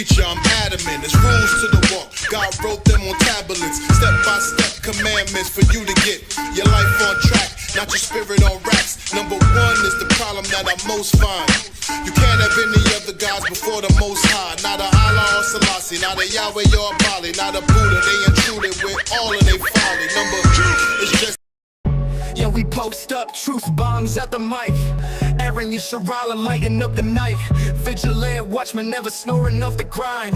preacher, I'm adamant. There's rules to the walk. God wrote them on tablets. Step-by-step commandments for you to get your life on track, not your spirit on racks. Number one is the problem that I most find. You can't have any other gods before the Most High. Not a Allah or Selassie, not a Yahweh or a Bali, not a Buddha. They intruded with all of their folly. Number two is just. Yeah, we post up truth bombs at the mic. Aharon Yasharahla lighting up the night. Vigilant watchmen never snoring off the grind.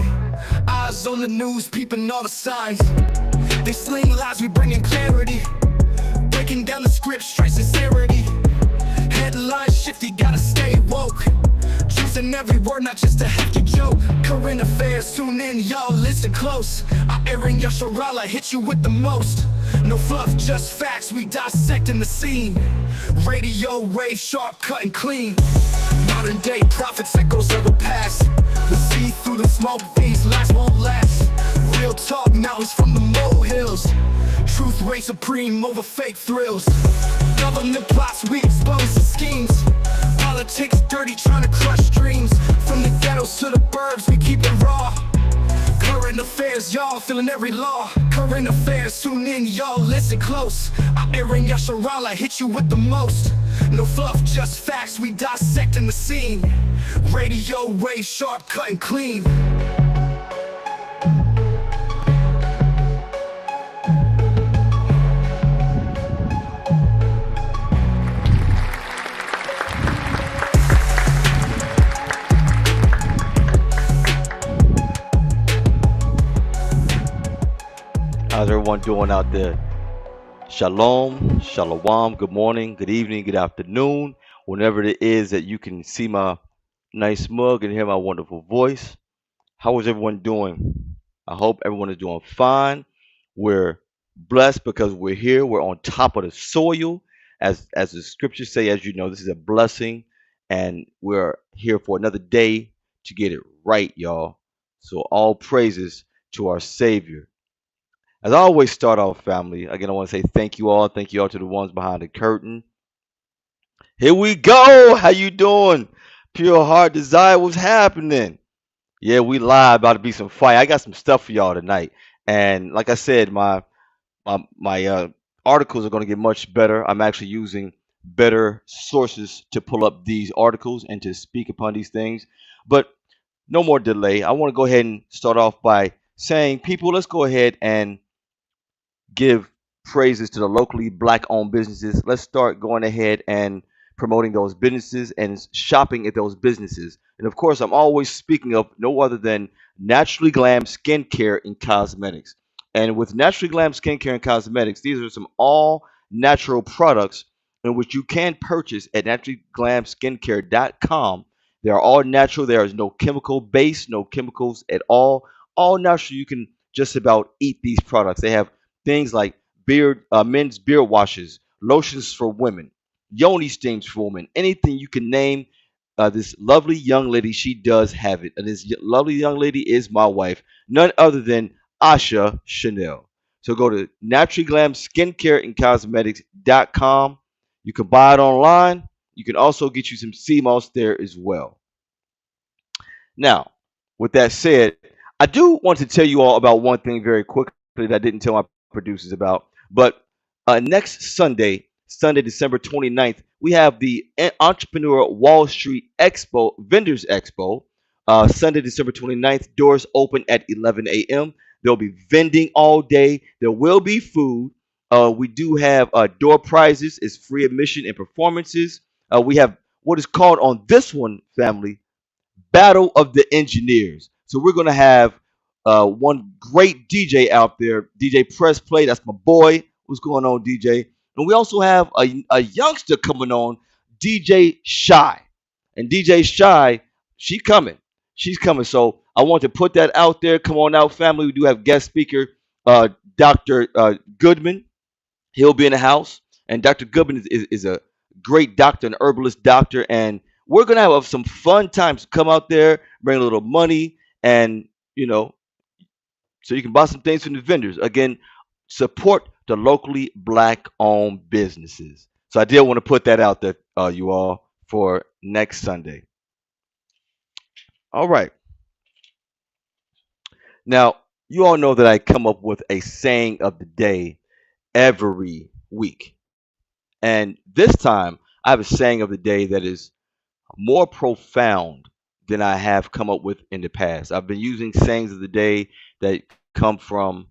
Eyes on the news, peeping all the signs. They sling lies, we bringing clarity. Breaking down the script, straight sincerity. Headlines shifty, gotta stay woke. Truth in every word, not just a hefty joke. Current affairs, tune in, y'all listen close. Aharon Yasharahla hit you with the most. No fluff, just facts, we dissecting the scene. Radio wave, sharp, cut and clean. Modern day prophets, echoes of the past. We see through the smoke, these lies won't last. Real talk, mountains from the molehills. Truth reigns supreme over fake thrills. Government plots, we expose the schemes. Politics dirty, trying to crush dreams. From the ghettos to the burbs, we keep it raw. Current affairs, y'all feeling every law. Current affairs, tune in, y'all listen close. Aharon Yasharahla hit you with the most. No fluff, just facts, we dissecting the scene. Radio wave, sharp, cut and clean. How's everyone doing out there? Shalom, shalom, good morning, good evening, good afternoon, whenever it is that you can see my nice mug and hear my wonderful voice. How is everyone doing? I hope everyone is doing fine. We're blessed because we're here. We're on top of the soil. As the scriptures say, as you know, this is a blessing, and we're here for another day to get it right, y'all. So all praises to our Savior. As I always start off, family, again, I want to say thank you all. Thank you all to the ones behind the curtain. Here we go. How you doing? Pure Heart Desire, what's happening? Yeah, we live, about to be some fire. I got some stuff for y'all tonight. And like I said, my articles are going to get much better. I'm actually using better sources to pull up these articles and to speak upon these things. But no more delay. I want to go ahead and start off by saying, people, let's go ahead and give praises to the locally black-owned businesses. Let's start going ahead and promoting those businesses and shopping at those businesses. And of course, I'm always speaking of no other than Naturally Glam Skincare and Cosmetics. And with Naturally Glam Skincare and Cosmetics, these are some all-natural products in which you can purchase at naturallyglamskincare.com. They are all natural. There is no chemical base, no chemicals at all. All natural. You can just about eat these products. They have things like men's beard washes, lotions for women, yoni steams for women, anything you can name. This lovely young lady, she does have it. And this lovely young lady is my wife, none other than Asha Chanel. So go to Naturally Glam Skincare and Cosmetics.com. You can buy it online. You can also get you some sea moss there as well. Now, with that said, I do want to tell you all about one thing very quickly that I didn't tell my producers about. But next Sunday, December 29th, we have the Entrepreneur Wall Street Expo, Vendors Expo. Sunday, December 29th, doors open at 11 a.m. There'll be vending all day. There will be food. We do have door prizes. It's free admission and performances. We have what is called on this one, family, Battle of the Engineers. So we're going to have one great DJ out there, DJ Press Play. That's my boy. What's going on, DJ? And we also have a youngster coming on, DJ Shy. And DJ Shy, she's coming. So I want to put that out there. Come on out, family. We do have guest speaker, Dr. Goodman. He'll be in the house. And Dr. Goodman is a great doctor, an herbalist doctor. And we're going to have some fun times. Come out there, bring a little money, and, so you can buy some things from the vendors. Again, support the locally black-owned businesses. So I did want to put that out there, you all, for next Sunday. All right. Now, you all know that I come up with a saying of the day every week. And this time, I have a saying of the day that is more profound than I have come up with in the past. I've been using sayings of the day that come from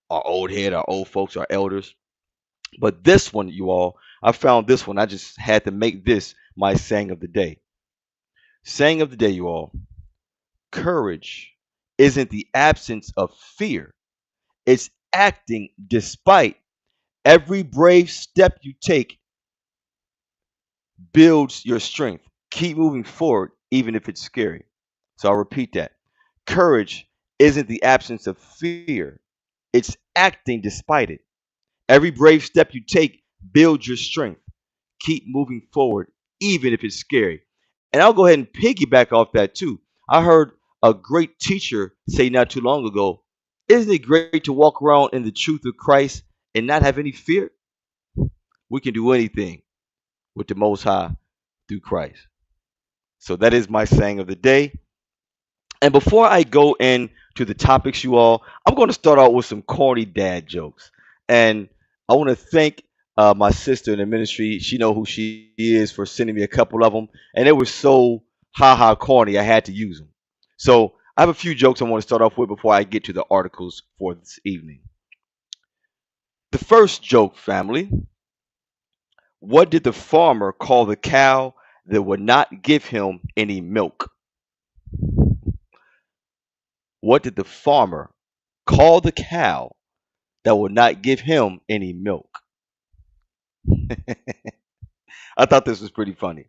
our old head, our old folks, our elders. But this one, you all, I found this one. I just had to make this my saying of the day. Saying of the day, you all. Courage isn't the absence of fear, it's acting despite. Every brave step you take builds your strength. Keep moving forward, even if it's scary. So I'll repeat that. Courage isn't the absence of fear, it's acting despite it. Every brave step you take builds your strength. Keep moving forward, even if it's scary. And I'll go ahead and piggyback off that too. I heard a great teacher say not too long ago, isn't it great to walk around in the truth of Christ and not have any fear? We can do anything with the Most High through Christ. So that is my saying of the day. And before I go into the topics, you all, I'm going to start out with some corny dad jokes. And I want to thank my sister in the ministry. She know who she is for sending me a couple of them, and they were so ha ha corny. I had to use them. So I have a few jokes I want to start off with before I get to the articles for this evening. The first joke, family. What did the farmer call the cow that would not give him any milk? What did the farmer call the cow that would not give him any milk? I thought this was pretty funny.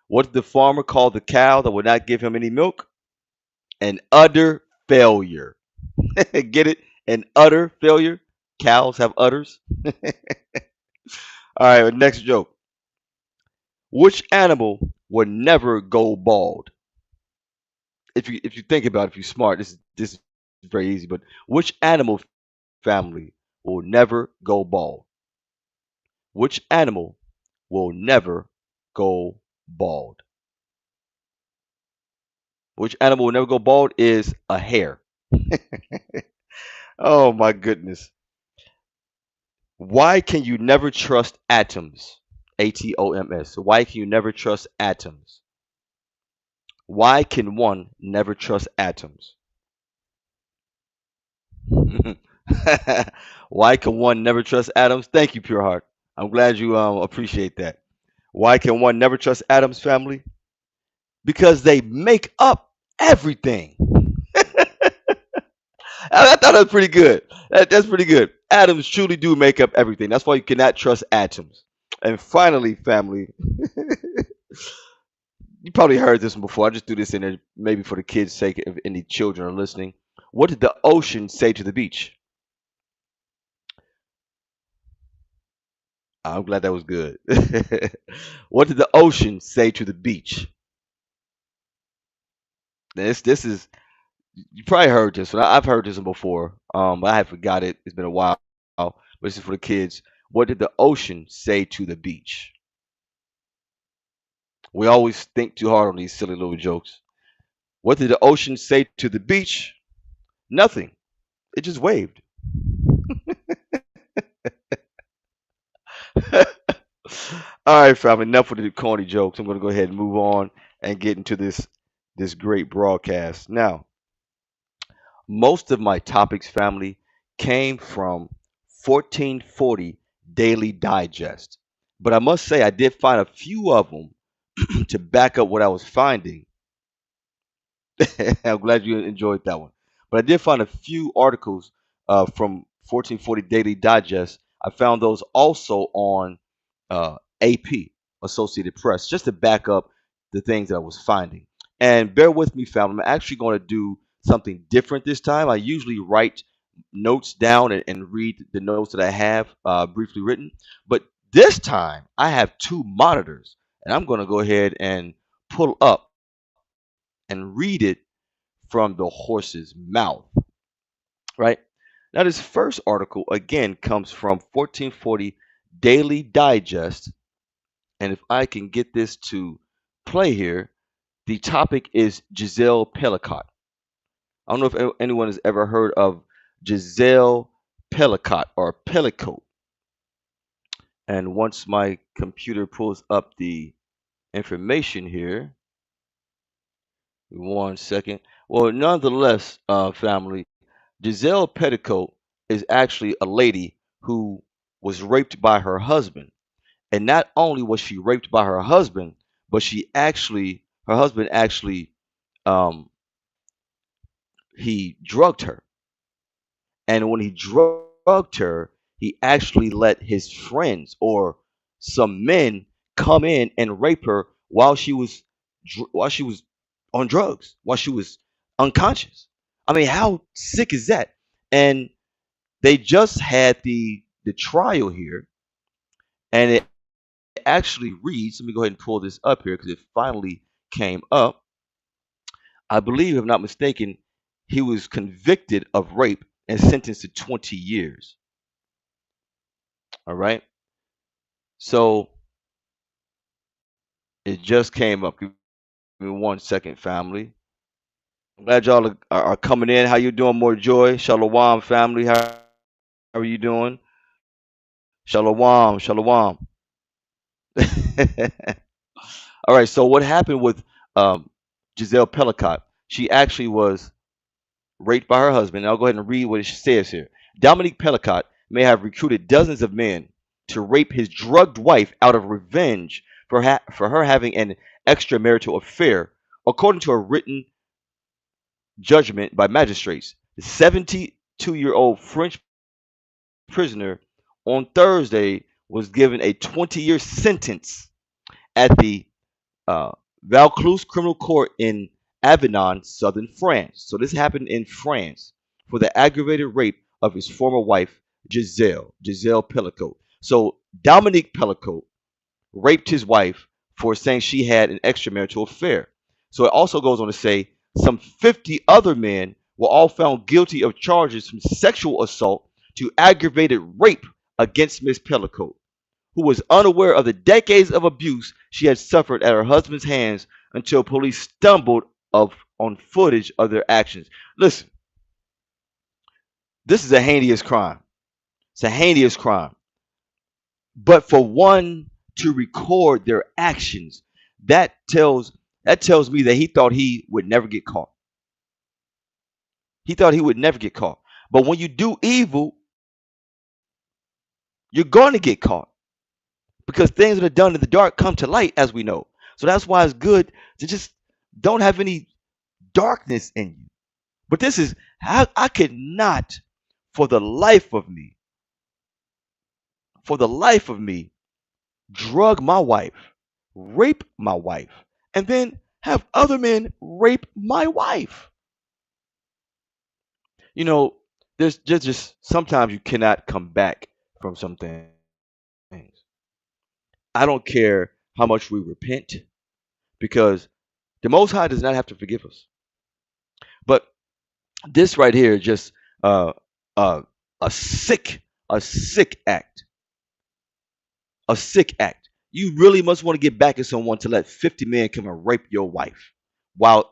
What did the farmer call the cow that would not give him any milk? An udder failure. Get it? An udder failure? Cows have udders. All right, next joke. Which animal would never go bald? If you think about it, if you're smart, this is very easy. But which animal family will never go bald? Which animal will never go bald? Which animal will never go bald is a hare. Oh my goodness. Why can you never trust atoms? Atoms. Why can you never trust atoms? Why can one never trust atoms? Why can one never trust atoms? Thank you, Pure Heart. I'm glad you appreciate that. Why can one never trust atoms, family? Because they make up everything. I thought that was pretty good. That's pretty good. Atoms truly do make up everything. That's why you cannot trust atoms. And finally, family, you probably heard this one before. I just do this in there maybe for the kids' sake if any children are listening. What did the ocean say to the beach? I'm glad that was good. What did the ocean say to the beach? This is you probably heard this one. I've heard this one before. But I have forgot it. It's been a while. But this is for the kids. What did the ocean say to the beach? We always think too hard on these silly little jokes. What did the ocean say to the beach? Nothing. It just waved. All right, family. Enough with the corny jokes. I'm going to go ahead and move on and get into this great broadcast. Now, most of my topics, family, came from 1440 Daily Digest. But I must say, I did find a few of them to back up what I was finding. I'm glad you enjoyed that one. But I did find a few articles from 1440 Daily Digest. I found those also on AP, Associated Press, just to back up the things that I was finding. And bear with me, family. I'm actually going to do something different this time. I usually write notes down and read the notes that I have briefly written. But this time, I have two monitors. And I'm going to go ahead and pull up and read it from the horse's mouth. Right? Now, this first article, again, comes from 1440 Daily Digest. And if I can get this to play here, the topic is Giselle Pelicot. I don't know if anyone has ever heard of Giselle Pellicott or Pellicott. And once my computer pulls up the information here, one second. Well, nonetheless, family, Giselle Petticoat is actually a lady who was raped by her husband. And not only was she raped by her husband, but her husband actually, um, he drugged her. And when he drugged her, he actually let his friends or some men come in and rape her while she was on drugs, while she was unconscious. I mean, how sick is that? And they just had the trial here, and it actually reads. Let me go ahead and pull this up here because it finally came up. I believe, if I'm not mistaken, he was convicted of rape and sentenced to 20 years. All right. So it just came up. Give me one second, family. I'm glad y'all are coming in. How you doing? More joy. Shalom, family. How are you doing? Shalom, shalom. All right. So what happened with um, Giselle Pellicott? She actually was raped by her husband. And I'll go ahead and read what it says here. Dominique Pellicott may have recruited dozens of men to rape his drugged wife out of revenge for her having an extramarital affair, according to a written judgment by magistrates. The 72-year-old French prisoner on Thursday was given a 20-year sentence at the Vaucluse Criminal Court in Avignon, southern France. So this happened in France for the aggravated rape of his former wife, Giselle Pellicot. So Dominique Pellicot raped his wife for saying she had an extramarital affair. So it also goes on to say some 50 other men were all found guilty of charges from sexual assault to aggravated rape against Miss Pellicot, who was unaware of the decades of abuse she had suffered at her husband's hands until police stumbled on footage of their actions. Listen, this is a heinous crime. It's a heinous crime. But for one to record their actions, that tells that tells me that he thought he would never get caught. He thought he would never get caught. But when you do evil, you're going to get caught because things that are done in the dark come to light, as we know. So that's why it's good to just don't have any darkness in you. But this is I could not, for the life of me, for the life of me, drug my wife, rape my wife, and then have other men rape my wife. You know, there's just sometimes you cannot come back from some things. I don't care how much we repent because the Most High does not have to forgive us. But this right here is just uh, uh, a sick, a sick act, a sick act. You really must want to get back at someone to let 50 men come and rape your wife. While,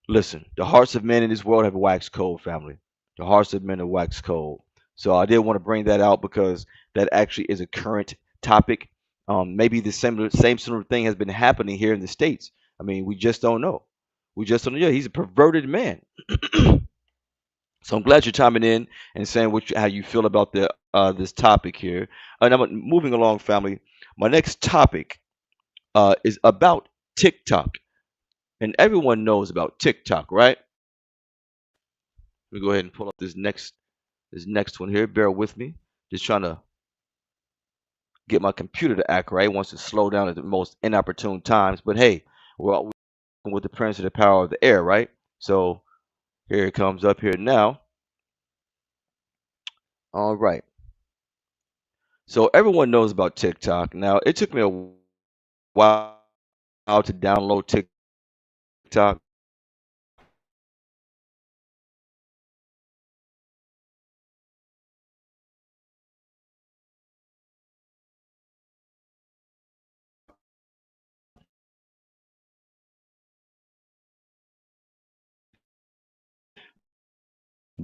listen, the hearts of men in this world have waxed cold, family. The hearts of men have waxed cold. So I did want to bring that out because that actually is a current topic. Maybe the same sort of thing has been happening here in the States. I mean, we just don't know. We just don't know. Yeah, he's a perverted man. So I'm glad you're chiming in and saying how you feel about this topic here. And I'm moving along, family. My next topic is about TikTok, and everyone knows about TikTok, right? Let me go ahead and pull up this next one here. Bear with me. Just trying to get my computer to act right. It wants to slow down at the most inopportune times. But hey, we're all with the prince of the power of the air, right? So here it comes up here now. All right. So everyone knows about TikTok. Now it took me a while to download TikTok.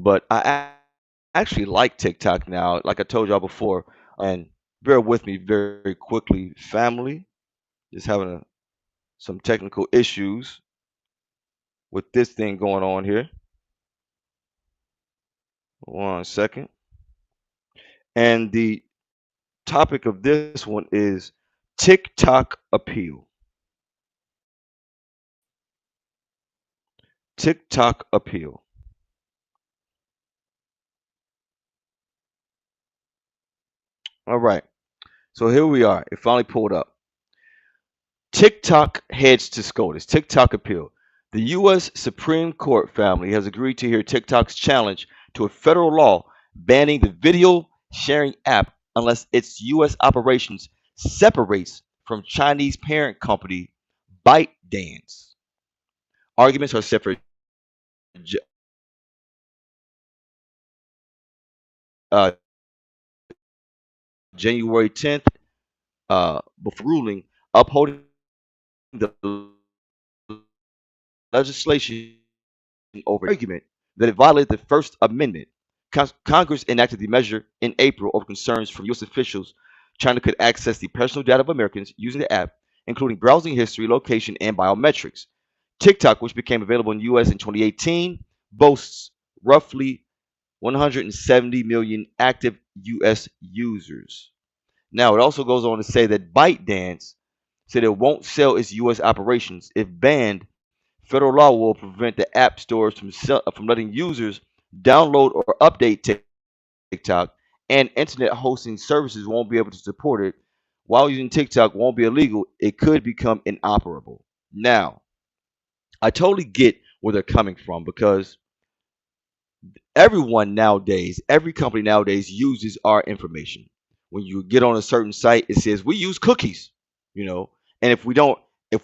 but actually like TikTok now. Like I told y'all before, and bear with me very quickly, family. Just having some technical issues with this thing going on here. 1 second. And the topic of this one is TikTok appeal. TikTok appeal. All right. So here we are. It finally pulled up. TikTok heads to SCOTUS. TikTok appeal. The U.S. Supreme Court family has agreed to hear TikTok's challenge to a federal law banning the video sharing app unless its U.S. operations separates from Chinese parent company ByteDance. Arguments are set for uh, January 10th before ruling upholding the legislation over argument that it violated the First Amendment. Congress enacted the measure in April over concerns from U.S. officials China could access the personal data of Americans using the app, including browsing history, location, and biometrics. TikTok, which became available in the U.S. in 2018, boasts roughly 170 million active U.S. users. Now, it also goes on to say that ByteDance said it won't sell its U.S. operations. If banned, federal law will prevent the app stores from letting users download or update TikTok, and internet hosting services won't be able to support it. While using TikTok won't be illegal, it could become inoperable. Now, I totally get where they're coming from because everyone nowadays, every company nowadays uses our information. When you get on a certain site, it says we use cookies, you know, and if we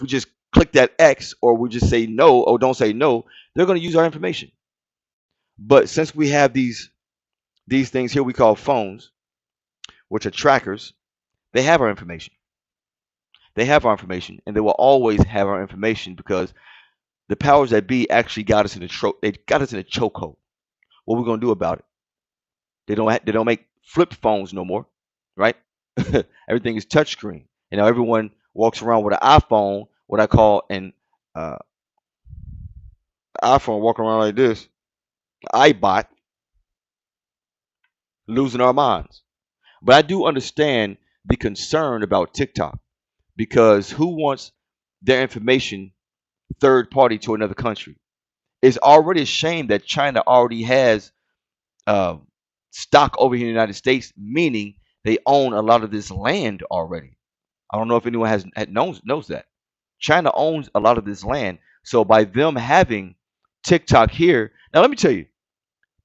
just click that X or we just say no or don't say no, they're going to use our information. But since we have these things here we call phones, which are trackers, they have our information. They have our information, and they will always have our information because the powers that be actually got us in they got us in a chokehold. What we're gonna do about it? They don't make flip phones no more, right? Everything is touchscreen. You know, everyone walks around with an iPhone, what I call an uh, iPhone, walking around like this, iBot, losing our minds. But I do understand the concern about TikTok because who wants their information third party to another country? It's already a shame that China already has uh, stock over here in the United States, meaning they own a lot of this land already. I don't know if anyone knows that. China owns a lot of this land. So by them having TikTok here, now let me tell you,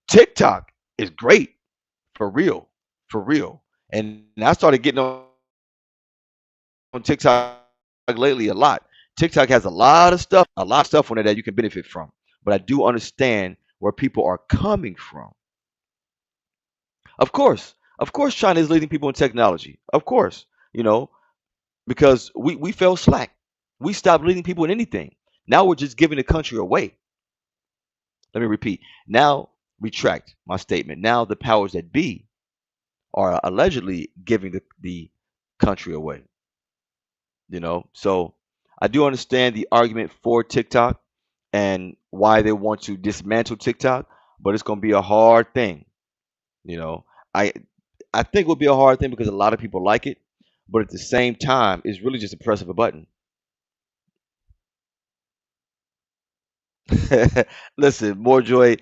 TikTok is great for real, for real. And I started getting on TikTok lately a lot. TikTok has a lot of stuff on it that you can benefit from. But I do understand where people are coming from. Of course, China is leading people in technology. Of course, you know, because we fell slack. We stopped leading people in anything. Now we're just giving the country away. Let me repeat. Now, retract my statement. Now the powers that be are allegedly giving the country away. You know, so I do understand the argument for TikTok and why they want to dismantle TikTok, but it's going to be a hard thing. You know, I I think it would be a hard thing because a lot of people like it, but at the same time, it's really just a press of a button. Listen, more joy.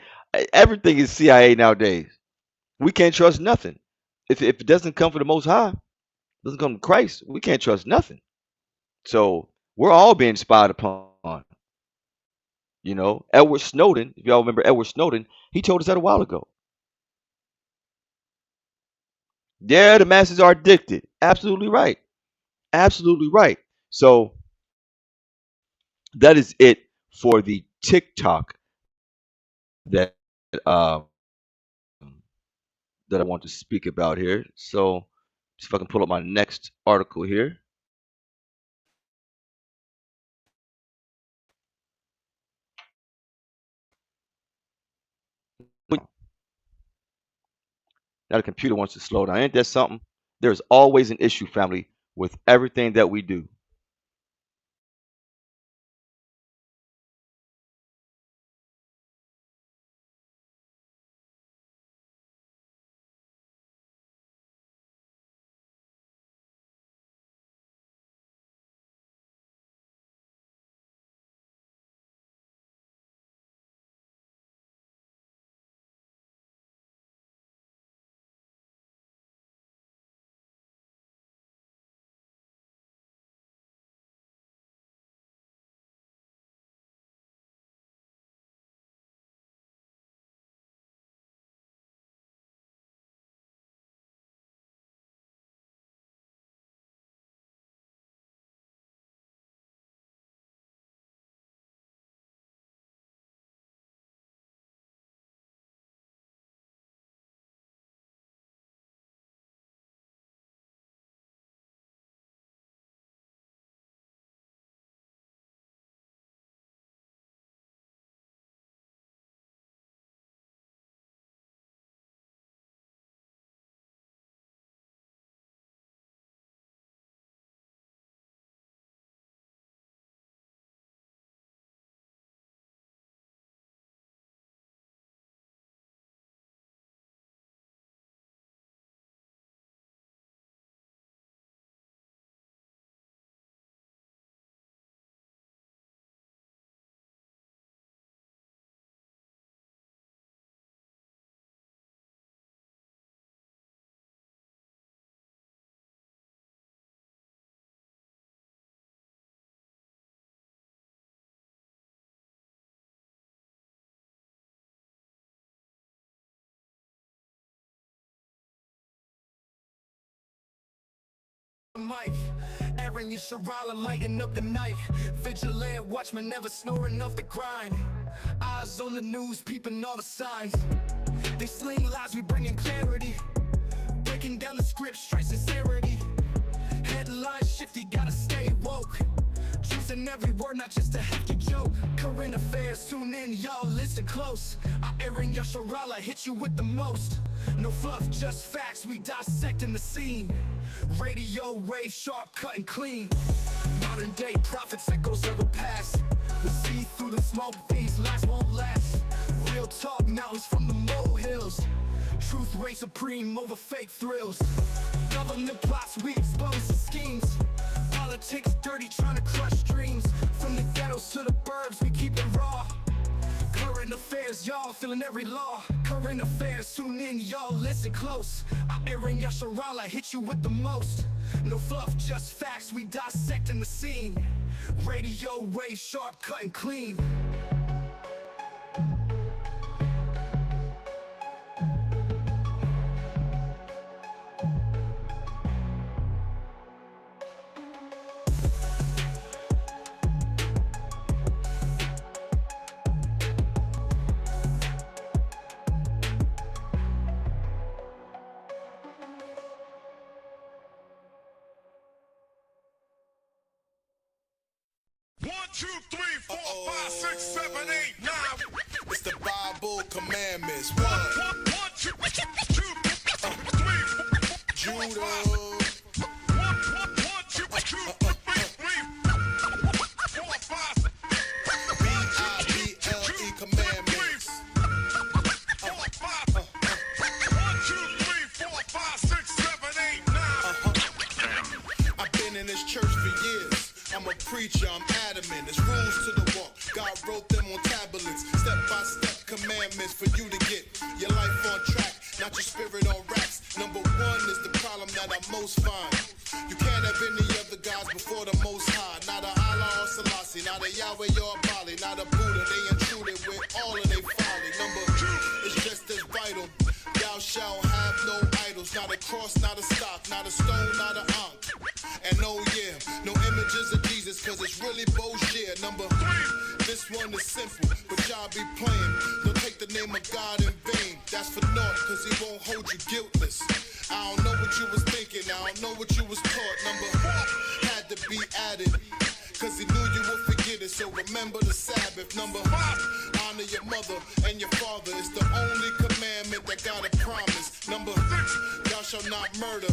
Everything is CIA nowadays. We can't trust nothing. If it doesn't come from the Most High, doesn't come from Christ, we can't trust nothing. So we're all being spied upon. You know, Edward Snowden. If y'all remember Edward Snowden, he told us that a while ago. Yeah, the masses are addicted. Absolutely right. Absolutely right. So that is it for the TikTok that um, that I want to speak about here. So, see if I can pull up my next article here. Now the computer wants to slow down. Ain't that something? There's always an issue, family, with everything that we do. Mike, Aharon Yasharahla lighting up the night. Vigilant watchman never snoring off the grind. Eyes on the news, peeping all the signs. They sling lies, we bring in clarity. Breaking down the script, straight sincerity. Headlines shifty, gotta stay woke. Truth in every word, not just a hefty joke. Current affairs, tune in, y'all listen close. Aharon Yasharahla hit you with the most. No fluff, just facts, we dissecting the scene. Radio wave, sharp, cut and clean. Modern day prophets, echoes of the past. We see through the smoke, these lies won't last. Real talk, mountains from the molehills. Truth reigns supreme over fake thrills. Government plots, we expose the schemes. Politics dirty, trying to crush dreams. From the ghettos to the burbs, we keep it raw. Current affairs, y'all feeling every law. Current affairs, tune in, y'all listen close. Aharon Yasharahla hit you with the most. No fluff, just facts, we dissecting the scene. Radio wave, sharp, cut and clean. One, two, three, four, 5, 6, 7, 8, 9. It's the Bible commandments. One, two, three, Judah. One, two, three, 4, 5. B-I-B-L-E commandments. 1, 2, 3, 4, 5, 6, 7, 8, 9. I've been in this church for years. I'm a preacher, I'm adamant. There's rules to the walk. God wrote them on tablets. Step-by-step commandments for you to get your life on track, not your spirit on racks. Number one is the problem that I most find. You can't have any other gods before the Most High. Not a Allah or Selassie, not a Yahweh or Bali, not a Buddha. They intruded with all of their folly. Number two is just as vital. Thou shalt have no idols, not a cross, not a stock, not a stone, not an ankh. And oh yeah, no images of Jesus, cause it's really bullshit. Number three, this one is simple, but y'all be playing. Don't take the name of God in vain. That's for naught, cause he won't hold you guiltless. I don't know what you was thinking, I don't know what you was taught. Number four had to be added, cause he knew you would forget it. So remember the Sabbath. Number five, honor your mother and your father. It's the only commandment that got a promise. Number, thou shalt not murder.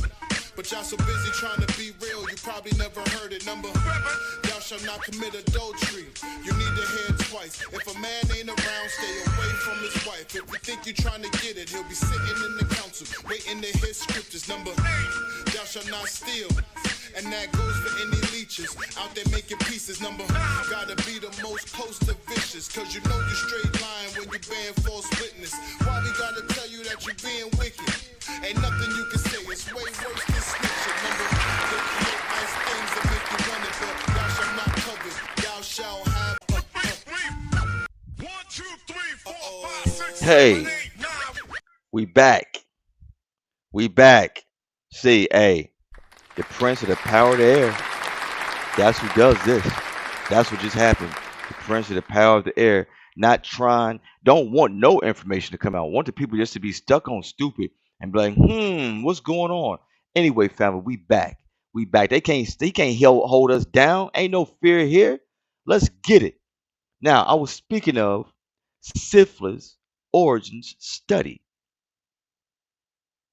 But y'all so busy trying to be real, you probably never heard it. Number, thou shalt not commit adultery. You need to hear it twice. If a man ain't around, stay away from his wife. If you think you trying to get it, he'll be sitting in the council, waiting to hear scriptures. Number, thou shalt not steal. And that goes for any leeches out there making pieces. Number, gotta be the most close to vicious, cause you know you straight lying when you bearing false witness. Why we gotta tell you that you being wicked? Ain't nothing you can say, it's way worse than snitching. Number, they create nice things that make you run it, but thou shalt not covet, thou shalt have 1, 2, 3, 4, 5, 6, 7, Hey, 8, 9. we back. We back. See, hey, the prince of the power of the air. That's who does this. That's what just happened. The prince of the power of the air. Not trying, don't want no information to come out. Want the people just to be stuck on stupid and be like, what's going on? Anyway, family, we back. We back. They can't hold us down. Ain't no fear here. Let's get it. Now, I was speaking of syphilis origins study.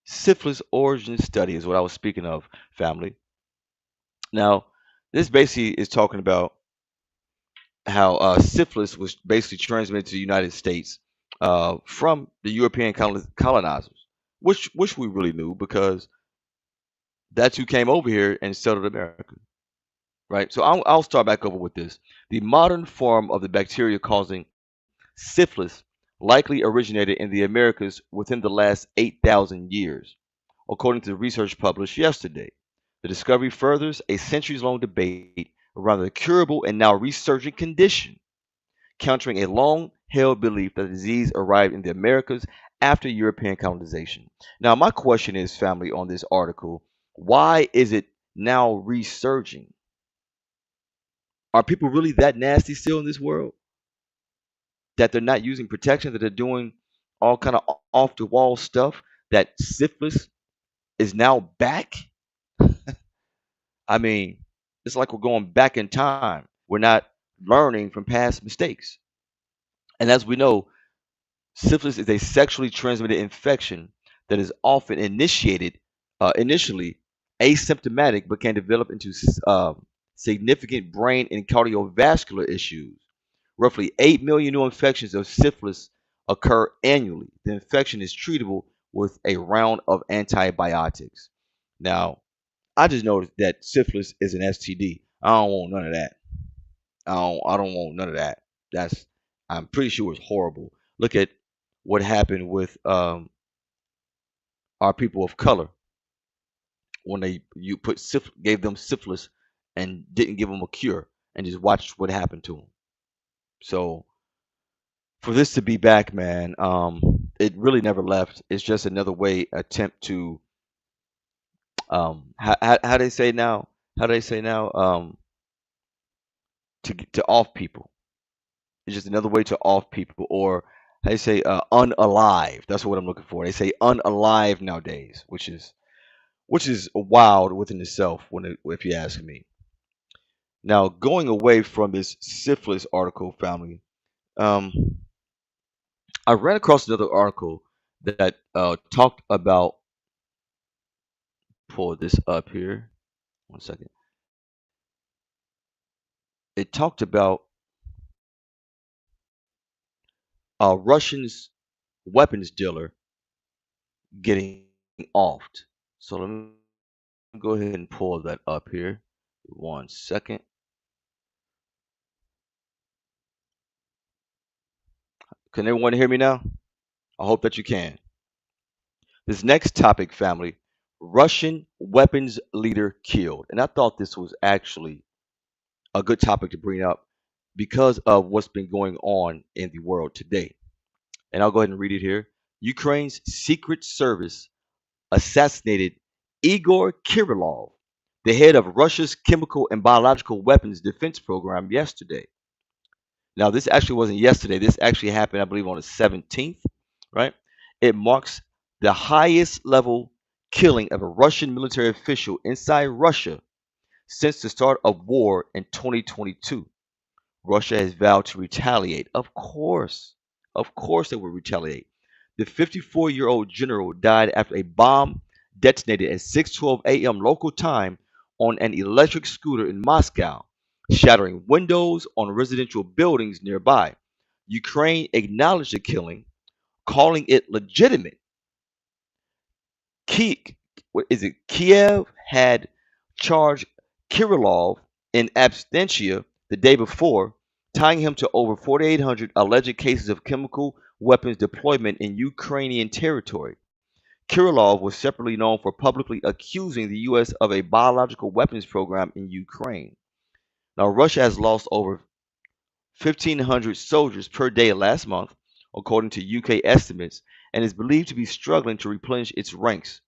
Syphilis origin study is what I was speaking of, family. Now, this basically is talking about how syphilis was basically transmitted to the United States from the European colonizers, which we really knew because that's who came over here and settled America, right? So I'll start back over with this. The modern form of the bacteria causing syphilis likely originated in the Americas within the last 8,000 years, according to research published yesterday. The discovery furthers a centuries-long debate around the curable and now resurgent condition, countering a long-held belief that the disease arrived in the Americas after European colonization. Now, my question is, family, on this article, why is it now resurging? Are people really that nasty still in this world? That they're not using protection, that they're doing all kind of off-the-wall stuff, that syphilis is now back? I mean, it's like we're going back in time. We're not learning from past mistakes. And as we know, syphilis is a sexually transmitted infection that is often initially asymptomatic, but can develop into significant brain and cardiovascular issues. Roughly 8 million new infections of syphilis occur annually. The infection is treatable with a round of antibiotics. Now, I just noticed that syphilis is an STD. I don't want none of that. I don't want none of that. I'm pretty sure it's horrible. Look at what happened with our people of color when gave them syphilis and didn't give them a cure and just watched what happened to them. So for this to be back, man, it really never left. It's just another attempt to how they say now to off people. It's just another way to off people, or how they say unalive. That's what I'm looking for. They say unalive nowadays, which is wild within itself if you ask me. Now, going away from this syphilis article, family, I ran across another article that talked about. Pull this up here. 1 second. It talked about a Russian's weapons dealer getting offed. So let me go ahead and pull that up here. 1 second. Can everyone hear me now? I hope that you can. This next topic, family, Russian weapons leader killed. And I thought this was actually a good topic to bring up because of what's been going on in the world today. And I'll go ahead and read it here. Ukraine's Secret Service assassinated Igor Kirillov, the head of Russia's chemical and biological weapons defense program, yesterday. Now, this actually wasn't yesterday. This actually happened, I believe, on the 17th, right? It marks the highest level killing of a Russian military official inside Russia since the start of war in 2022. Russia has vowed to retaliate. Of course they will retaliate. The 54-year-old general died after a bomb detonated at 6:12 a.m. local time on an electric scooter in Moscow, shattering windows on residential buildings nearby. Ukraine acknowledged the killing, calling it legitimate. Kiev had charged Kirillov in absentia the day before, tying him to over 4,800 alleged cases of chemical weapons deployment in Ukrainian territory. Kirillov was separately known for publicly accusing the U.S. of a biological weapons program in Ukraine. Now, Russia has lost over 1,500 soldiers per day last month, according to UK estimates, and is believed to be struggling to replenish its ranks.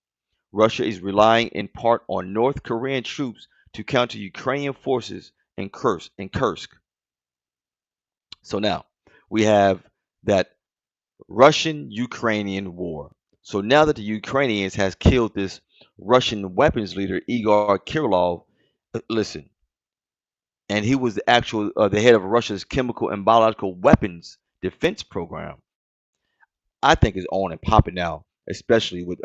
Russia is relying in part on North Korean troops to counter Ukrainian forces in Kursk. So now we have that Russian-Ukrainian war. So now that the Ukrainians has killed this Russian weapons leader Igor Kirillov, listen, and he was the head of Russia's chemical and biological weapons defense program. I think is on and popping now, especially with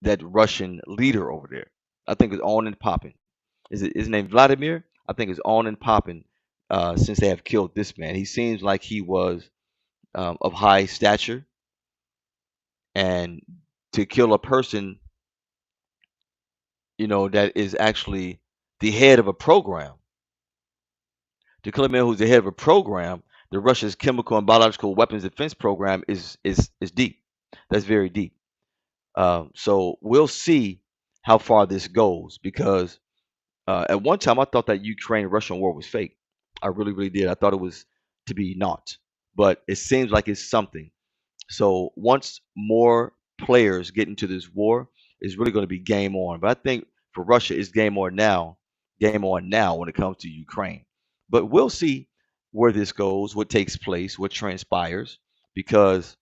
that Russian leader over there. I think it's on and popping. Is it his name Vladimir? I think it's on and popping since they have killed this man. He seems like he was of high stature, and to kill a person, that is actually the head of a program. To kill a man who's the head of a program, the Russia's chemical and biological weapons defense program is deep. That's very deep. So we'll see how far this goes because at one time I thought that Ukraine-Russian war was fake. I really, really did. I thought it was to be not, but it seems like it's something. So once more players get into this war, it's really going to be game on. But I think for Russia, it's game on now when it comes to Ukraine. But we'll see where this goes, what takes place, what transpires, because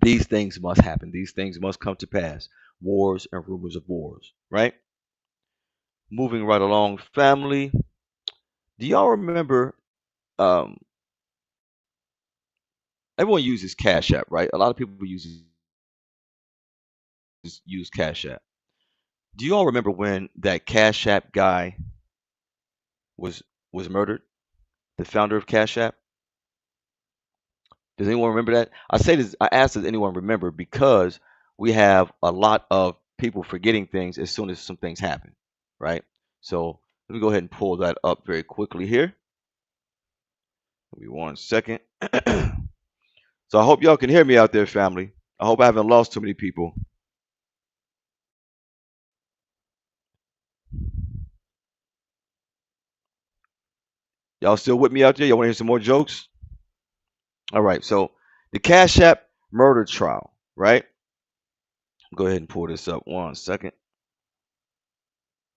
these things must happen. These things must come to pass. Wars and rumors of wars, right? Moving right along, family. Do y'all remember? Um, Everyone uses Cash App, right? A lot of people use Cash App. Do you all remember when that Cash App guy was murdered? The founder of Cash App. Does anyone remember that? I say this. I ask does anyone remember because we have a lot of people forgetting things as soon as some things happen, right? So let me go ahead and pull that up very quickly here. Give me 1 second. So I hope y'all can hear me out there, family. I hope I haven't lost too many people. Y'all still with me out there? Y'all want to hear some more jokes? All right. So the Cash App murder trial, right? Go ahead and pull this up 1 second.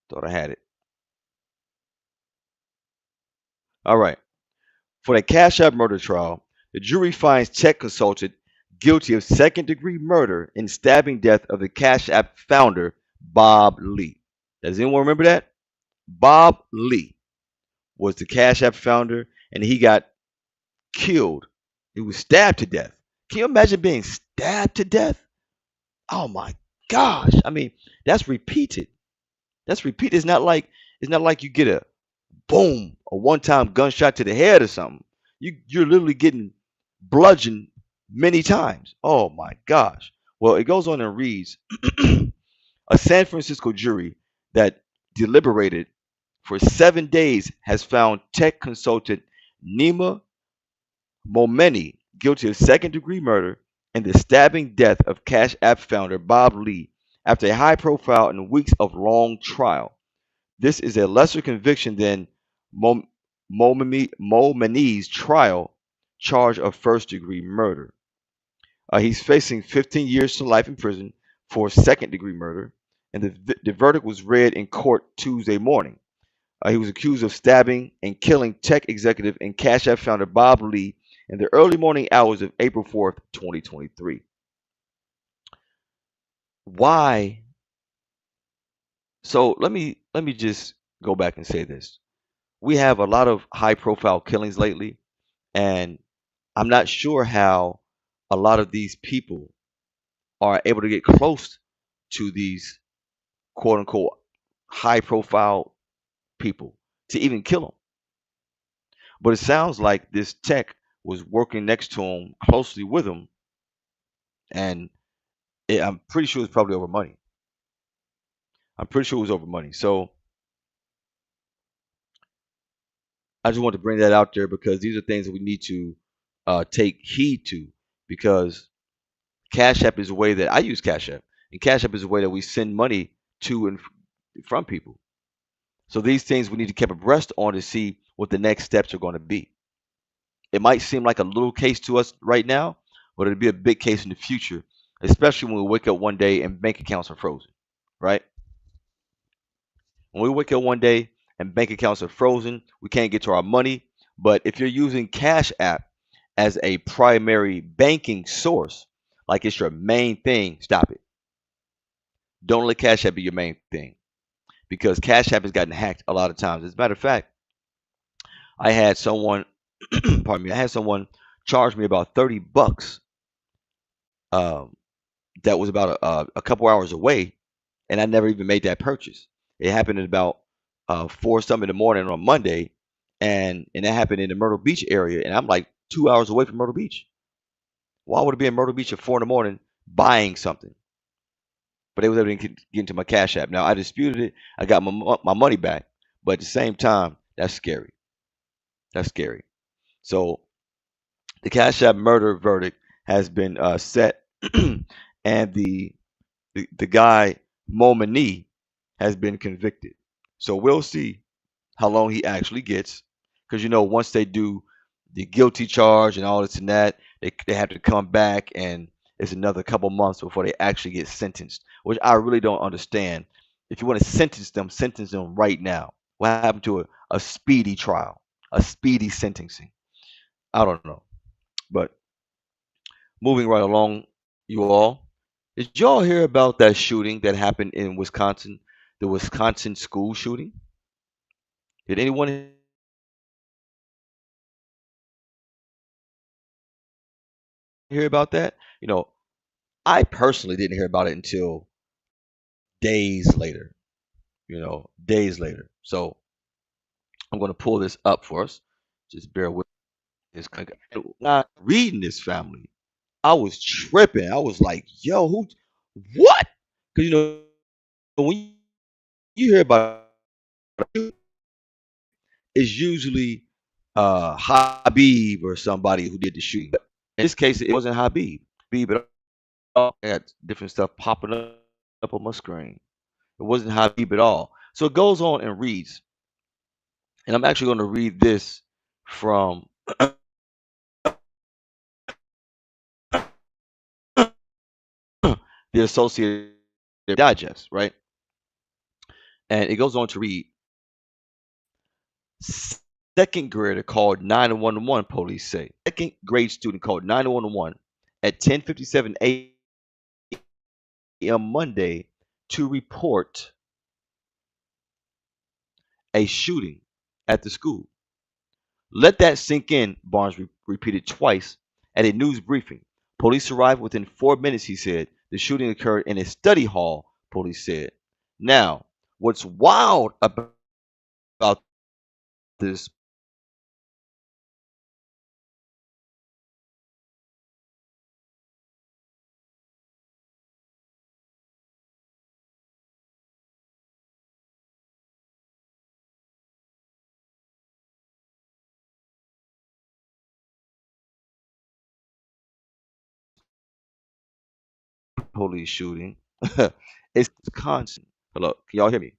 Thought I had it. All right. For the Cash App murder trial, the jury finds tech consultant guilty of second-degree murder and stabbing death of the Cash App founder, Bob Lee. Does anyone remember that? Bob Lee was the Cash App founder, and he got killed. He was stabbed to death. Can you imagine being stabbed to death? Oh my gosh! I mean, that's repeated. That's repeated. It's not like you get a boom, a one-time gunshot to the head or something. You're literally getting bludgeoned many times. Oh my gosh. Well, it goes on and reads a San Francisco jury that deliberated for 7 days has found tech consultant Nima Momeni guilty of second-degree murder and the stabbing death of Cash App founder Bob Lee after a high-profile and weeks of long trial. This is a lesser conviction than Momeni's trial charge of first-degree murder. He's facing 15 years to life in prison for second-degree murder, and the verdict was read in court Tuesday morning. He was accused of stabbing and killing tech executive and Cash App founder Bob Lee in the early morning hours of April 4th, 2023. Why? So let me just go back and say this. We have a lot of high-profile killings lately, and I'm not sure how a lot of these people are able to get close to these quote unquote high profile people to even kill them. But it sounds like this tech was working next to him, closely with him, and I'm pretty sure it's probably over money. I'm pretty sure it was over money. So I just want to bring that out there because these are things that we need to take heed to because Cash App is a way that I use Cash App, and Cash App is a way that we send money to and from people. So these things we need to keep abreast on to see what the next steps are going to be. It might seem like a little case to us right now, but it'll be a big case in the future, especially when we wake up one day and bank accounts are frozen, right? When we wake up one day and bank accounts are frozen, we can't get to our money. But if you're using Cash App as a primary banking source, like it's your main thing, stop it. Don't let Cash App be your main thing because Cash App has gotten hacked a lot of times. As a matter of fact, I had someone, pardon me, I had someone charge me about $30 um, that was about a couple hours away, and I never even made that purchase. It happened at about four something in the morning on Monday, and that happened in the Myrtle Beach area, and I'm like 2 hours away from Myrtle Beach. Why would it be in Myrtle Beach at 4 in the morning buying something? But they was able to get into my Cash App. Now I disputed it. I got my money back, but at the same time, that's scary. That's scary. So the Cash App murder verdict has been set, and the guy Momini has been convicted. So we'll see how long he actually gets, because once they do the guilty charge and all this and that, they have to come back, and it's another couple months before they actually get sentenced, which I really don't understand. If you want to sentence them right now. What happened to a speedy trial, a speedy sentencing? I don't know, but moving right along, you all. Did y'all hear about that shooting that happened in Wisconsin? The Wisconsin school shooting? Did anyone hear about that? I personally didn't hear about it until days later, days later. So I'm going to pull this up for us. Just bear with this. Not reading this family. I was tripping. I was like, yo, what? Because, when you hear about it, it's usually Habib or somebody who did the shooting. But in this case, it wasn't Habib at all. I got different stuff popping up on my screen. It wasn't Habib at all. So it goes on and reads, and I'm actually going to read this from the Associated Digest, right? And it goes on to read, second grader called 911, police say. Second grade student called 911 at 10:57 a.m. Monday to report a shooting at the school. Let that sink in, Barnes repeated twice at a news briefing. Police arrived within 4 minutes, he said. The shooting occurred in a study hall, police said. Now, what's wild about this police shooting is Wisconsin. Hello, can y'all hear me?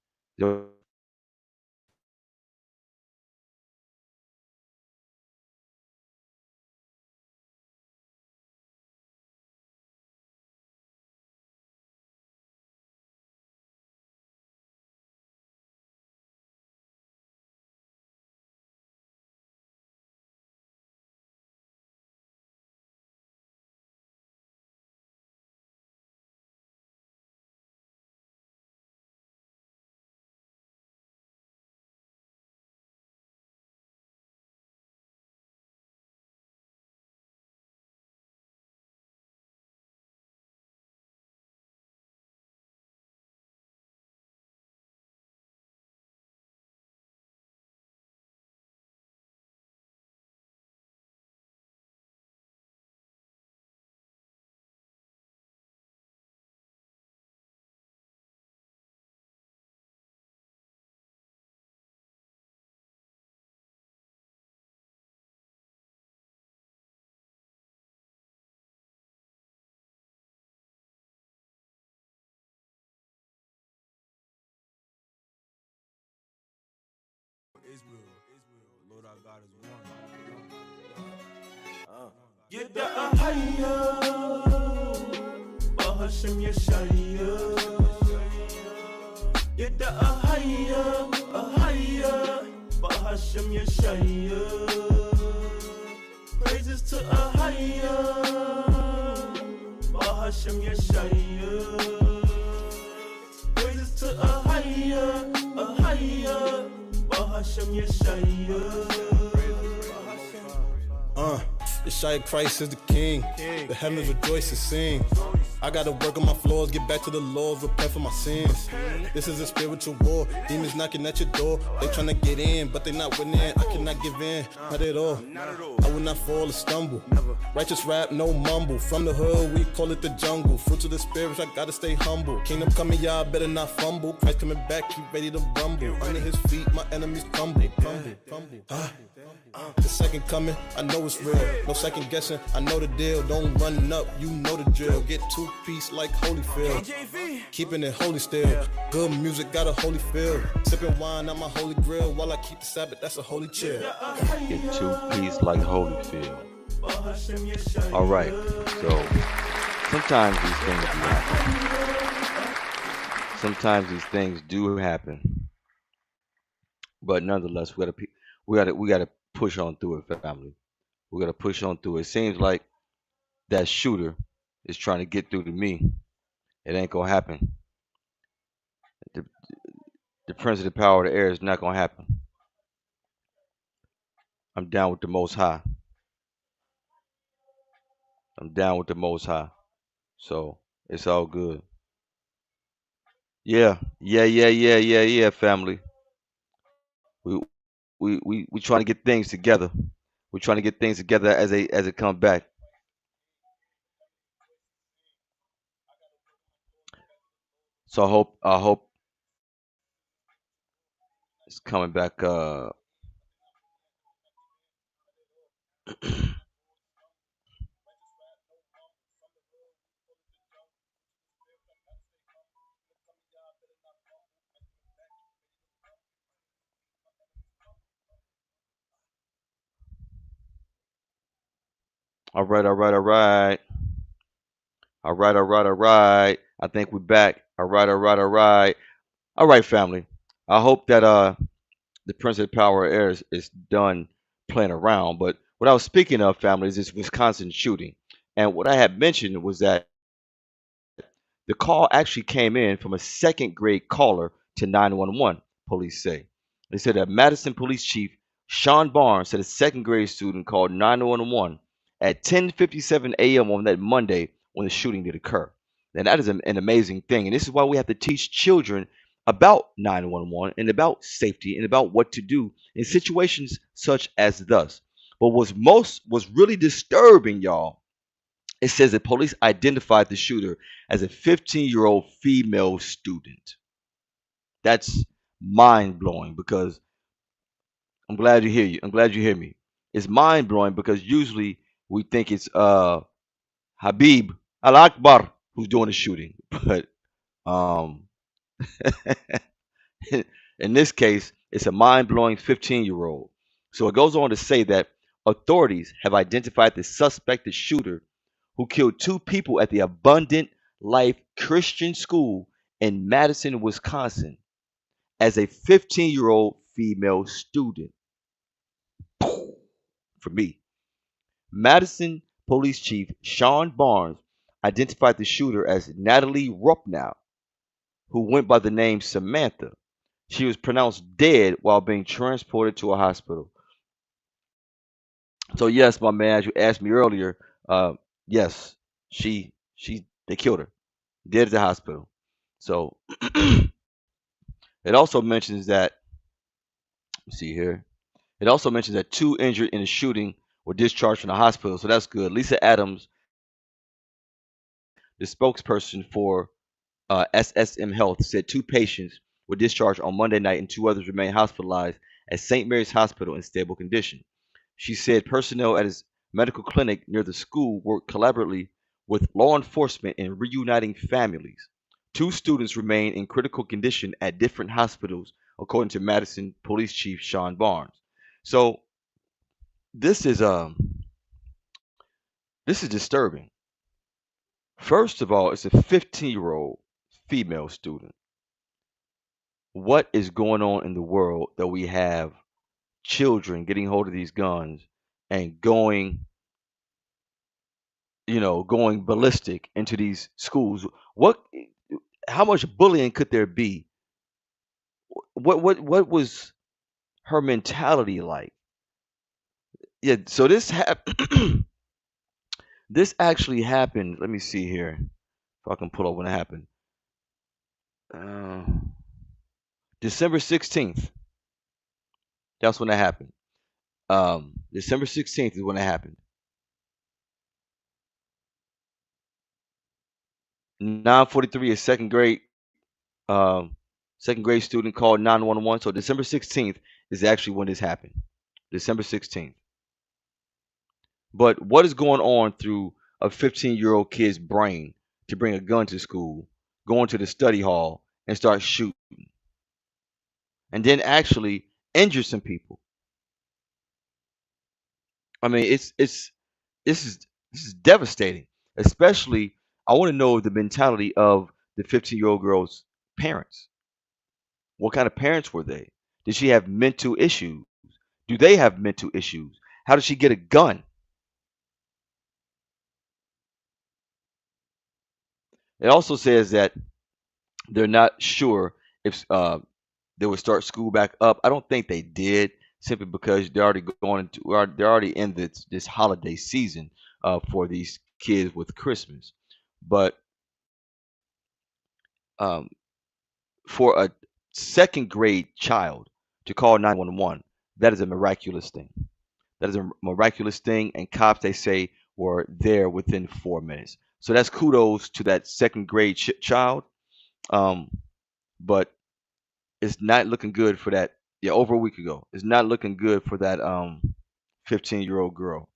Lord our God is one. Yada Ahaya, Bahashem Yeshaya. Yada Ahaya, Bahashem Yeshaya. Praises to Ahaya, Bahashem Yeshaya. Praises to Ahaya, Bahashem Yeshaya. Yeshua Christ is the King. The heavens rejoice and sing. I gotta work on my flaws, get back to the Lord, repent for my sins. This is a spiritual war. Demons knocking at your door. They tryna get in, but they not winning. I cannot give in, not at all. I will not fall or stumble. Righteous rap, no mumble. From the hood, we call it the jungle. Fruits of the spirits, I gotta stay humble. Kingdom coming, y'all better not fumble. Christ coming back, keep ready to rumble. Under his feet, my enemies crumble. The second coming, I know it's real. No second guessing, I know the deal. Don't run up, you know the drill. Get 2-piece like Holyfield. Keeping it holy still. Good music got a holy feel. Sipping wine on my holy grill. While I keep the Sabbath, that's a holy chill. Get 2-piece like Holyfield. Alright, so sometimes these things do happen. Sometimes these things do happen. But nonetheless, we gotta push on through it, family. We gotta push on through it. It seems like that shooter is trying to get through to me. It ain't gonna happen. The Prince of the Power of the Air is not gonna happen. I'm down with the Most High. I'm down with the Most High. So it's all good. Yeah, family. We trying to get things together. We're trying to get things together as it comes back. So I hope it's coming back. All right. I think we're back. All right. All right, family. I hope that the Prince of the Power of Air is done playing around. But what I was speaking of, family, is this Wisconsin shooting. And what I had mentioned was that the call actually came in from a second grade caller to 911, police say. They said that Madison Police Chief Sean Barnes said a second grade student called 911 at 10:57 a.m. on that Monday when the shooting did occur. And that is an amazing thing. And this is why we have to teach children about 911 and about safety and about what to do in situations such as thus. But what's really disturbing, y'all, it says that police identified the shooter as a 15-year-old female student. That's mind-blowing because I'm glad you hear me. It's mind-blowing because usually we think it's Habib Al-Akbar who's doing the shooting. But in this case, it's a mind-blowing 15-year-old. So it goes on to say that authorities have identified the suspected shooter who killed 2 people at the Abundant Life Christian School in Madison, Wisconsin, as a 15-year-old female student. For me, Madison Police Chief Sean Barnes identified the shooter as Natalie Rupnow, who went by the name Samantha. She was pronounced dead while being transported to a hospital. So yes, my man, as you asked me earlier, yes, they killed her, dead at the hospital. So it also mentions that, let's see here. It also mentions that 2 injured in the shooting were discharged from the hospital, so that's good. Lisa Adams, the spokesperson for SSM Health, said 2 patients were discharged on Monday night and 2 others remain hospitalized at St. Mary's Hospital in stable condition. She said personnel at his medical clinic near the school worked collaboratively with law enforcement in reuniting families. 2 students remain in critical condition at different hospitals according to Madison Police Chief Sean Barnes. So this is disturbing. First of all, it's a 15-year-old female student. What is going on in the world that we have children getting hold of these guns and going ballistic into these schools? How much bullying could there be? What was her mentality like? Yeah, so this this actually happened. Let me see here if I can pull up when it happened. December 16th. That's when that happened. December 16th is when it happened. 9:43, a second grade student called 911. So December 16th is actually when this happened. December 16th. But what is going on through a 15-year-old kid's brain to bring a gun to school, go into the study hall, and start shooting, and then actually injure some people? I mean, this is devastating. Especially, I want to know the mentality of the 15-year-old girl's parents. What kind of parents were they? Did she have mental issues? Do they have mental issues? How did she get a gun? It also says that they're not sure if they would start school back up. I don't think they did, simply because they're already in this holiday season for these kids with Christmas. But for a second grade child to call 911, that is a miraculous thing. That is a miraculous thing, and cops, they say, were there within 4 minutes. So that's kudos to that second grade child. But it's not looking good for that. Yeah, over a week ago, it's not looking good for that 15-year-old girl.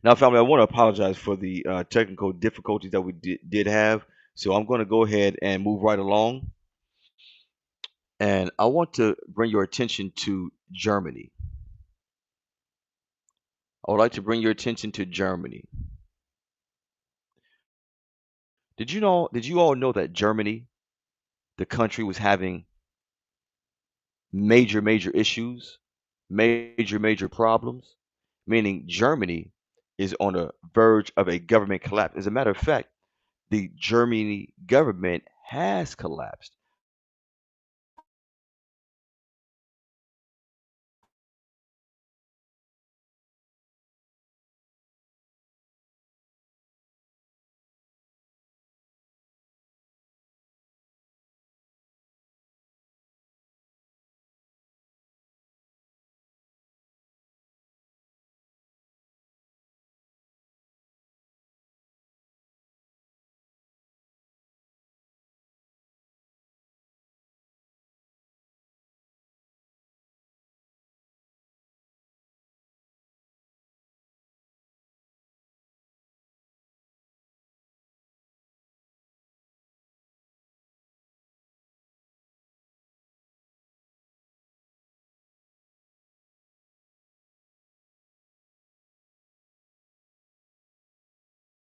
Now, family, I want to apologize for the technical difficulties that we did have. So I'm going to go ahead and move right along. And I want to bring your attention to Germany. I would like to bring your attention to Germany. Did you all know that Germany, the country, was having major issues, major problems? Meaning Germany is on the verge of a government collapse. As a matter of fact, the Germany government has collapsed.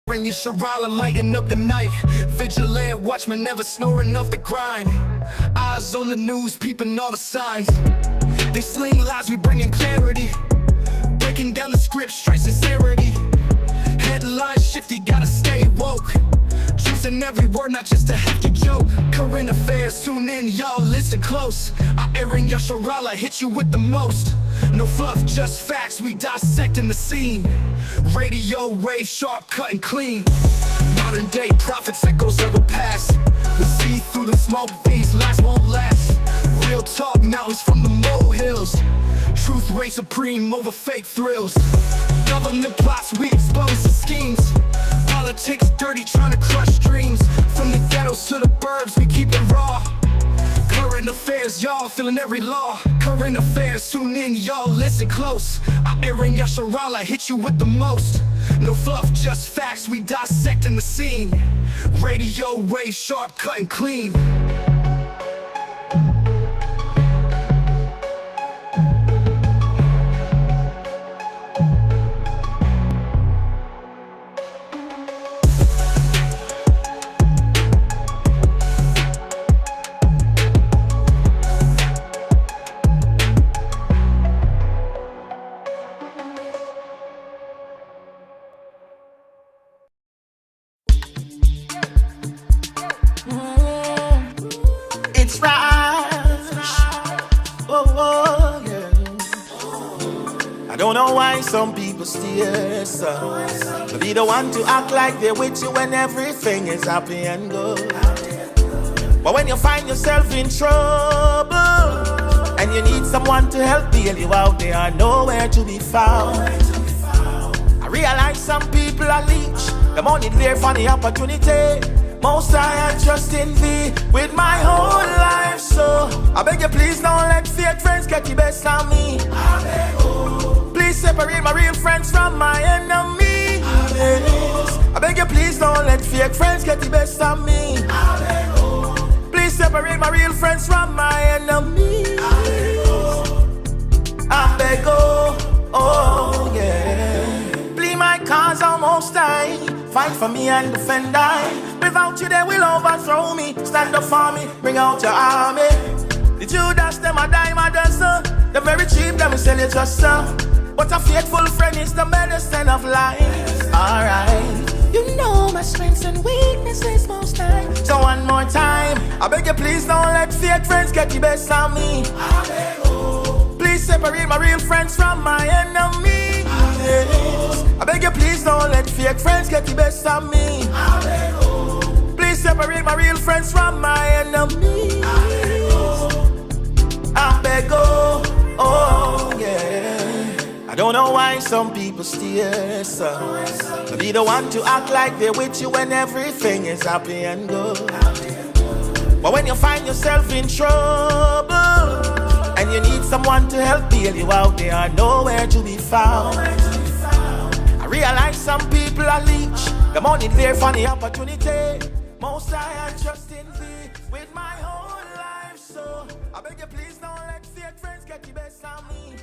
Aharon Yasharahla lighting up the night. Vigilant watchman never snoring off the grind. Eyes on the news, peeping all the signs. They sling lies, we bringing clarity. Breaking down the script, straight sincerity. Headlines shifty, gotta stay woke. Choosing every word, not just a hefty joke. Current affairs, tune in, y'all listen close. Aharon Yasharahla hit you with the most. No fluff, just facts, we dissecting the scene. Radio wave, sharp, cut and clean. Modern day prophets, echoes of the past. We see through the smoke, these lies won't last. Real talk, knowledge from the molehills. Truth reigns supreme over fake thrills. Government plots, we expose the schemes. Politics dirty, trying to crush dreams. From the ghettos to the burbs, we keep it raw. Current affairs, y'all feeling every law. Current affairs, tune in, y'all listen close. Aharon Yasharahla hit you with the most. No fluff, just facts, we dissecting the scene. Radio wave, sharp, cut and clean. don't know why some people steer, so to be the one to act like they're with you when everything is happy and good. But when you find yourself in trouble and you need someone to help bail you out, they are nowhere to be found. I realize some people are leech, them only there for the opportunity. Most I trust in thee with my whole life, so I beg you please don't let fake friends get the best of me. Please separate my real friends from my enemies. I beg you please don't let fake friends get the best of me. Please separate my real friends from my enemies. I beg oh yeah. Plead my cause almost die. Fight for me and defend I. Without you they will overthrow me. Stand up for me, bring out your army. The Judas them a dime a dozen. The very cheap them sell it just so. But a faithful friend is the medicine of life. Alright. You know my strengths and weaknesses most time. So one more time, I beg you please don't let fake friends get the best of me. Please separate my real friends from my enemies. I beg you please don't let fake friends get the best of me. Please separate my real friends from my enemies. I beg oh yeah. I don't know why some people steer, so to be the one to act like they're with you when everything is happy and good. But when you find yourself in trouble and you need someone to help bail you out, they are nowhere to be found. I realize some people are leech, them only there for the opportunity. Most I trust in thee with my whole life, so I beg you please don't let fake friends get the best of me.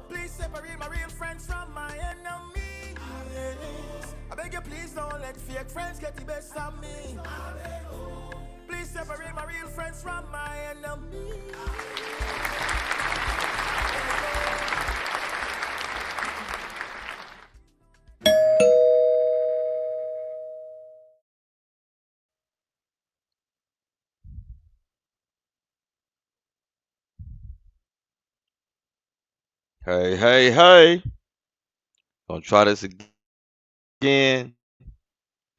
Please separate my real friends from my enemies. I beg you please don't let fake friends get the best of me. Please separate my real friends from my enemies. Hey. Gonna try this again,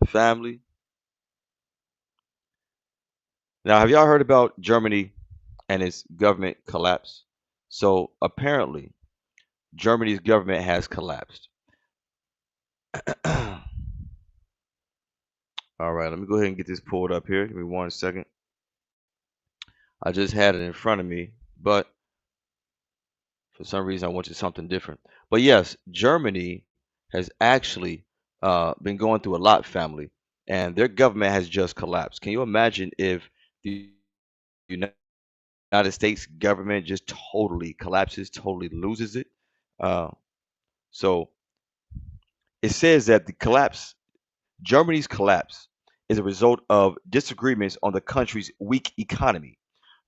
family. Now, have y'all heard about Germany and its government collapse? So apparently, Germany's government has collapsed. All right, let me go ahead and get this pulled up here. Give me 1 second. I just had it in front of me, but for some reason I wanted something different. But yes, Germany has actually been going through a lot, family, and their government has just collapsed. Can you imagine if the United States government just totally collapses, totally loses it? So it says that Germany's collapse is a result of disagreements on the country's weak economy.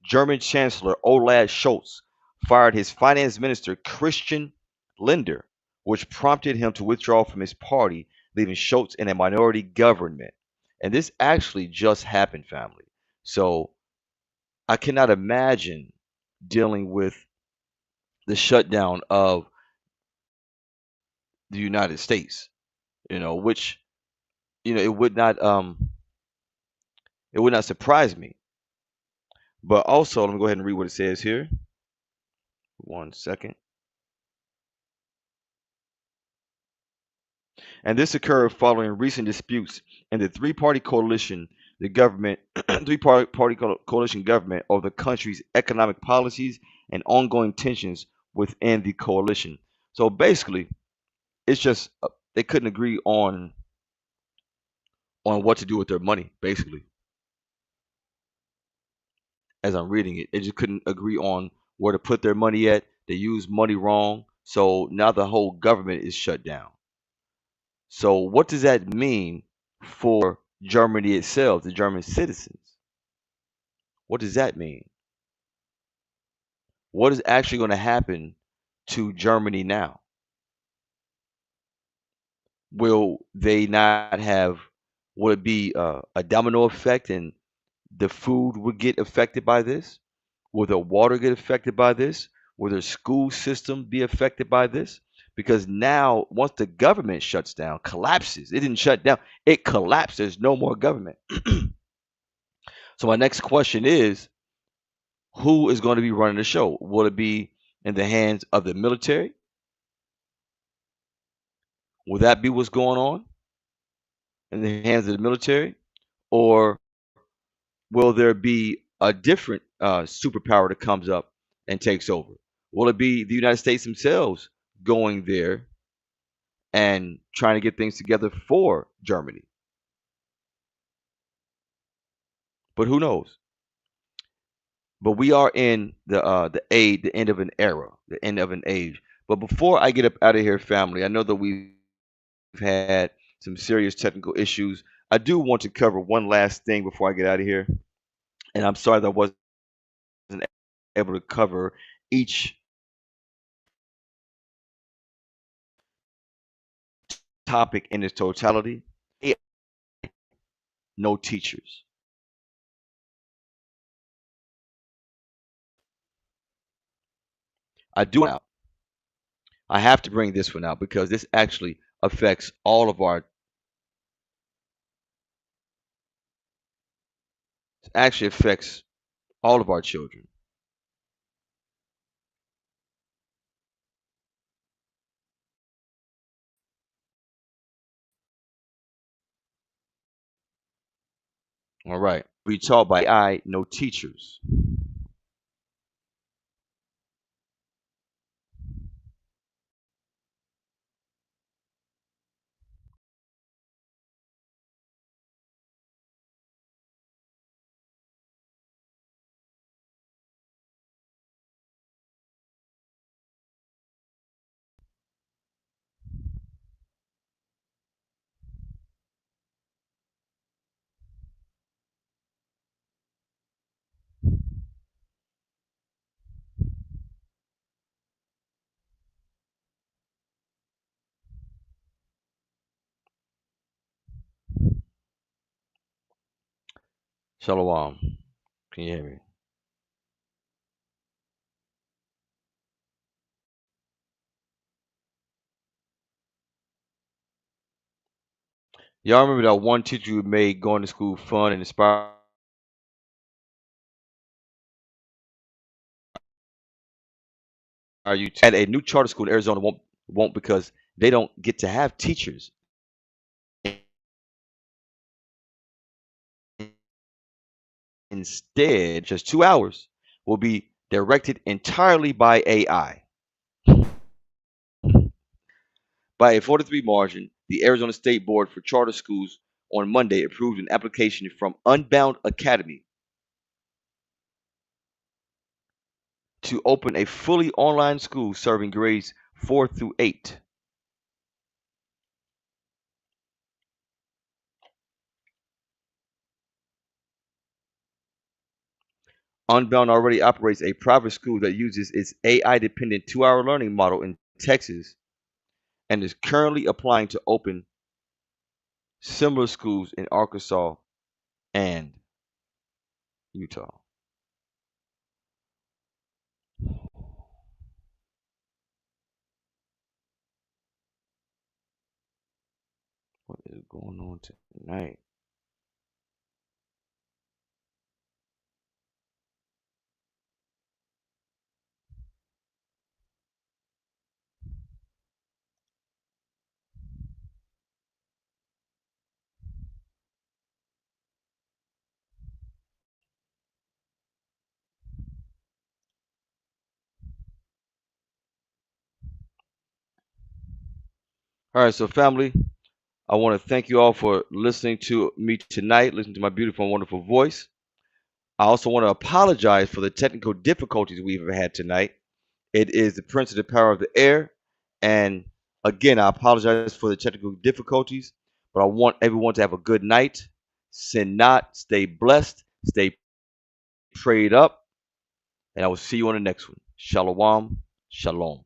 German Chancellor Olaf Scholz fired his finance minister Christian Lindner, which prompted him to withdraw from his party, leaving Scholz in a minority government. And this actually just happened, family. So I cannot imagine dealing with the shutdown of the United States, which it would not surprise me. But also, let me go ahead and read what it says here. 1 second. And this occurred following recent disputes in the three-party coalition, coalition government over the country's economic policies and ongoing tensions within the coalition. So basically, it's just they couldn't agree on what to do with their money, basically. As I'm reading it, they just couldn't agree on where to put their money at. They used money wrong. So now the whole government is shut down. So what does that mean for Germany itself, the German citizens? What does that mean? What is actually going to happen to Germany now? Will it be a domino effect and the food would get affected by this? Will the water get affected by this? Will their school system be affected by this? Because now, once the government shuts down, collapses, it didn't shut down, it collapsed. There's no more government. So, my next question is, who is going to be running the show? Will it be in the hands of the military? Will that be what's going on in the hands of the military? Or will there be a different superpower that comes up and takes over? Will it be the United States themselves going there and trying to get things together for Germany? But who knows? But we are in the end of an era, the end of an age. But before I get up out of here, family, I know that we've had some serious technical issues. I do want to cover one last thing before I get out of here, and I'm sorry that I wasn't able to cover each topic in its totality. No teachers. I have to bring this one out because this actually affects all of our actually affects all of our children. All right. We taught by AI, no teachers. Shalom. Can you hear me? Y'all remember that one teacher who made going to school fun and inspire you to, at a new charter school in Arizona won't because they don't get to have teachers. Instead, just 2 hours will be directed entirely by AI. By a 4-3 margin, the Arizona State Board for Charter Schools on Monday approved an application from Unbound Academy to open a fully online school serving grades 4 through 8. Unbound already operates a private school that uses its AI-dependent 2-hour learning model in Texas and is currently applying to open similar schools in Arkansas and Utah. What is going on tonight? All right, so family, I want to thank you all for listening to me tonight, listening to my beautiful and wonderful voice. I also want to apologize for the technical difficulties we've had tonight. It is the Prince of the Power of the Air. And again, I apologize for the technical difficulties, but I want everyone to have a good night. Sin not, stay blessed, stay prayed up, and I will see you on the next one. Shalom, shalom.